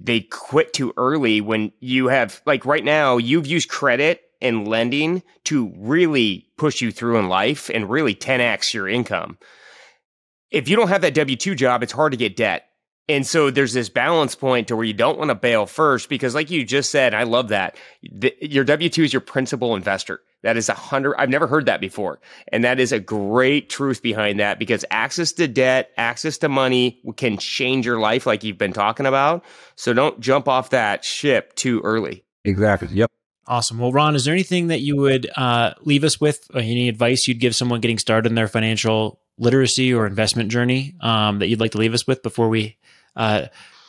They quit too early when you have, like right now, you've used credit and lending to really push you through in life and really 10x your income. If you don't have that W-2 job, it's hard to get debt. And so there's this balance point to where you don't want to bail first, because like you just said, I love that. Your W-2 is your principal investor. That is I've never heard that before. And that is a great truth behind that, because access to debt, access to money can change your life like you've been talking about. So don't jump off that ship too early.
Exactly. Yep.
Awesome. Well, Ron, is there anything that you would leave us with, any advice you'd give someone getting started in their financial literacy or investment journey that you'd like to leave us with before we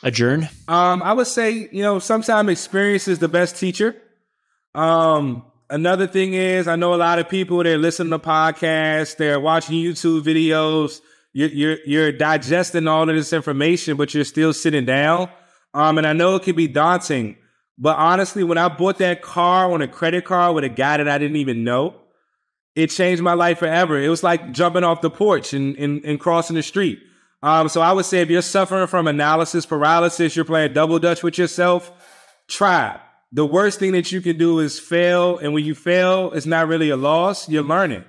adjourn?
I would say, sometimes experience is the best teacher. Another thing is, I know a lot of people, they're listening to podcasts, they're watching YouTube videos, you're digesting all of this information, but you're still sitting down. And I know it can be daunting, but honestly, when I bought that car on a credit card with a guy that I didn't even know, it changed my life forever. It was like jumping off the porch and crossing the street. So I would say if you're suffering from analysis paralysis, you're playing double dutch with yourself, try. The worst thing that you can do is fail. And when you fail, it's not really a loss. You're learning.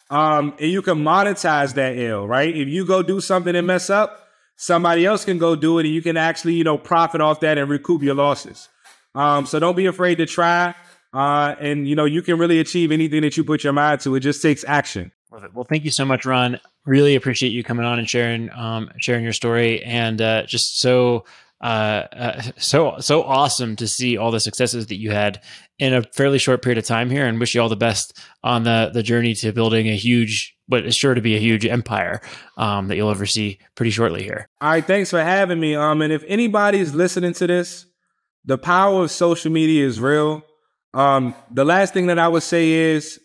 And you can monetize that L, right? If you go do something and mess up, somebody else can go do it and you can actually, profit off that and recoup your losses. So don't be afraid to try. And you can really achieve anything that you put your mind to. It just takes action.
Love it. Well, thank you so much, Ron. Really appreciate you coming on and sharing your story, and just so awesome to see all the successes that you had in a fairly short period of time here, and wish you all the best on the journey to building a huge, but it's sure to be a huge empire that you'll ever see pretty shortly here.
All right. Thanks for having me. And if anybody's listening to this, the power of social media is real. The last thing that I would say is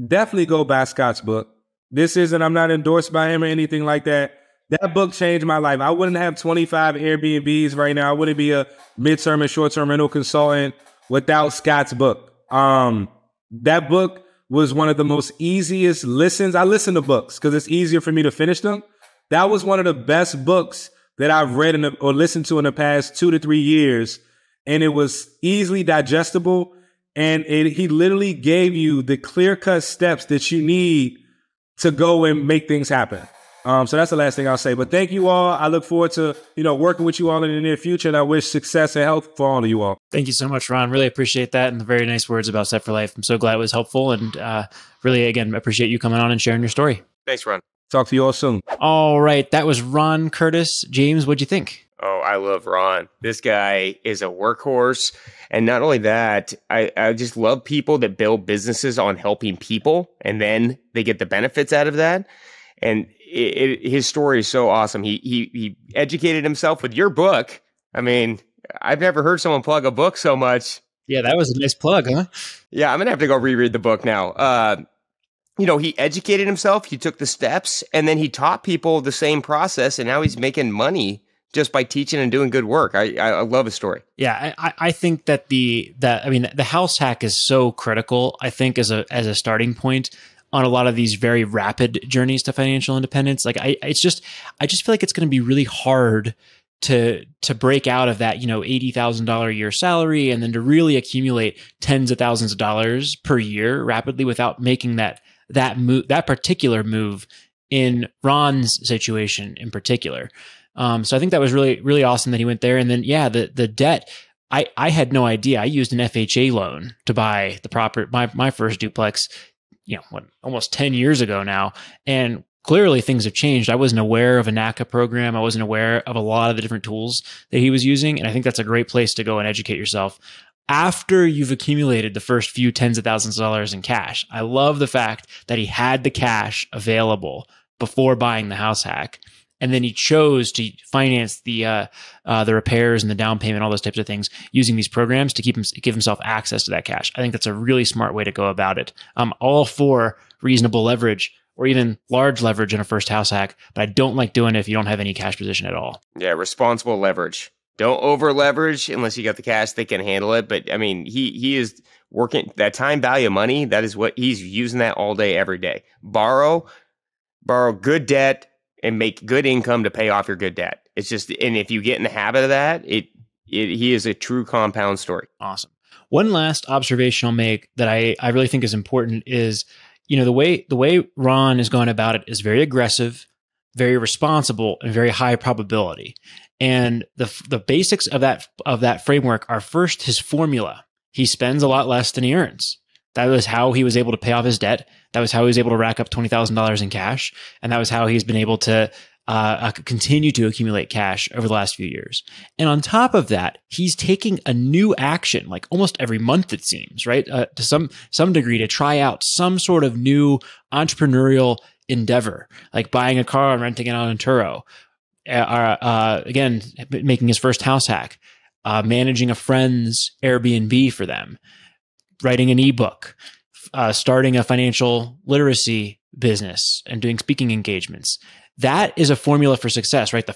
definitely go buy Scott's book. I'm not endorsed by him or anything like that. That book changed my life. I wouldn't have 25 Airbnbs right now. I wouldn't be a midterm and short-term rental consultant without Scott's book. That book was one of the most easiest listens. I listen to books because it's easier for me to finish them. That was one of the best books that I've read or listened to in the past 2 to 3 years. And it was easily digestible. And he literally gave you the clear-cut steps that you need to go and make things happen. So that's the last thing I'll say. But thank you all. I look forward to, working with you all in the near future. And I wish success and health for all of you all.
Thank you so much, Ron. Really appreciate that and the very nice words about Set for Life. I'm so glad it was helpful. And really, again, appreciate you coming on and sharing your story.
Thanks, Ron.
Talk to you all soon.
All right. That was Ron Curtis. James, what'd you think?
Oh, I love Ron. This guy is a workhorse. And not only that, I just love people that build businesses on helping people and then they get the benefits out of that. And his story is so awesome. He educated himself with your book. I mean, I've never heard someone plug a book so much.
Yeah, that was a nice plug, huh?
Yeah, I'm going to have to go reread the book now. He educated himself, he took the steps, and then he taught people the same process, and now he's making money just by teaching and doing good work. I love his story.
Yeah, I think that the house hack is so critical, I think, as a starting point on a lot of these very rapid journeys to financial independence. Like I just feel like it's going to be really hard to break out of that, $80,000 a year salary and then to really accumulate tens of thousands of dollars per year rapidly without making that particular move in Ron's situation in particular. So I think that was really, really awesome that he went there. And then, yeah, the debt, I had no idea. I used an FHA loan to buy my first duplex, almost 10 years ago now. And clearly things have changed. I wasn't aware of a NACA program. I wasn't aware of a lot of the different tools that he was using. And I think that's a great place to go and educate yourself after you've accumulated the first few tens of thousands of dollars in cash. I love the fact that he had the cash available before buying the house hack. And then he chose to finance the repairs and the down payment, all those types of things, using these programs to give himself access to that cash. I think that's a really smart way to go about it. I'm all for reasonable leverage or even large leverage in a first house hack, but I don't like doing it if you don't have any cash position at all.
Yeah, responsible leverage. Don't over leverage unless you got the cash that can handle it. But I mean, he is working that time value of money. That is what he's using that all day, every day. Borrow good debt and make good income to pay off your good debt. It's just, and if you get in the habit of that, he is a true compound story.
Awesome. One last observation I'll make that I really think is important is, the way Ron is going about it is very aggressive, very responsible, and very high probability. And the basics of that framework are, first, his formula. He spends a lot less than he earns. That was how he was able to pay off his debt. That was how he was able to rack up $20,000 in cash. And that was how he's been able to continue to accumulate cash over the last few years. And on top of that, he's taking a new action, like almost every month, it seems, right? To some degree, to try out some sort of new entrepreneurial endeavor, like buying a car and renting it out on Turo. Again, making his first house hack, managing a friend's Airbnb for them, writing an ebook, starting a financial literacy business and doing speaking engagements. That is a formula for success, right?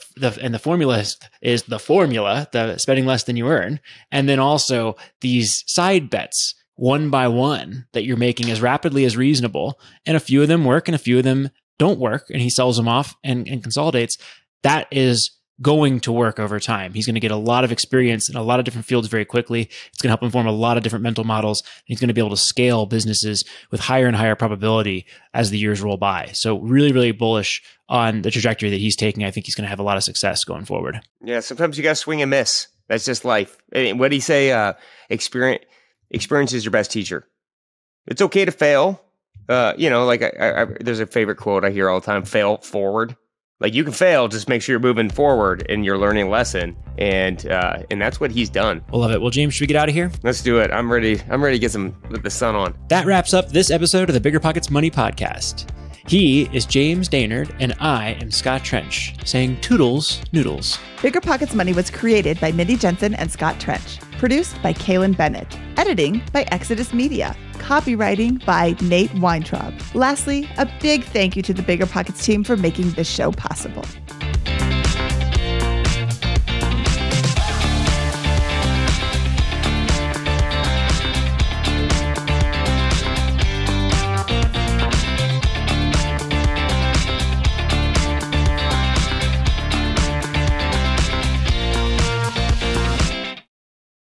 And the formula is the formula, the spending less than you earn. And then also these side bets, one by one, that you're making as rapidly as reasonable. And a few of them work and a few of them don't work. And he sells them off and consolidates. That is going to work over time. He's going to get a lot of experience in a lot of different fields very quickly. It's going to help him form a lot of different mental models. And he's going to be able to scale businesses with higher and higher probability as the years roll by. So really, really bullish on the trajectory that he's taking. I think he's going to have a lot of success going forward.
Yeah, sometimes you got to swing and miss. That's just life. What did he say? Experience is your best teacher. It's okay to fail. There's a favorite quote I hear all the time: fail forward. Like, you can fail, just make sure you're moving forward and you're learning a lesson. And that's what he's done.
I love it. Well, James, should we get out of here?
Let's do it. I'm ready to get the sun on.
That wraps up this episode of the BiggerPockets Money Podcast. He is James Daynard, and I am Scott Trench, saying toodles noodles.
BiggerPockets Money was created by Mindy Jensen and Scott Trench. Produced by Kaylin Bennett. Editing by Exodus Media. Copywriting by Nate Weintraub. Lastly, a big thank you to the BiggerPockets team for making this show possible.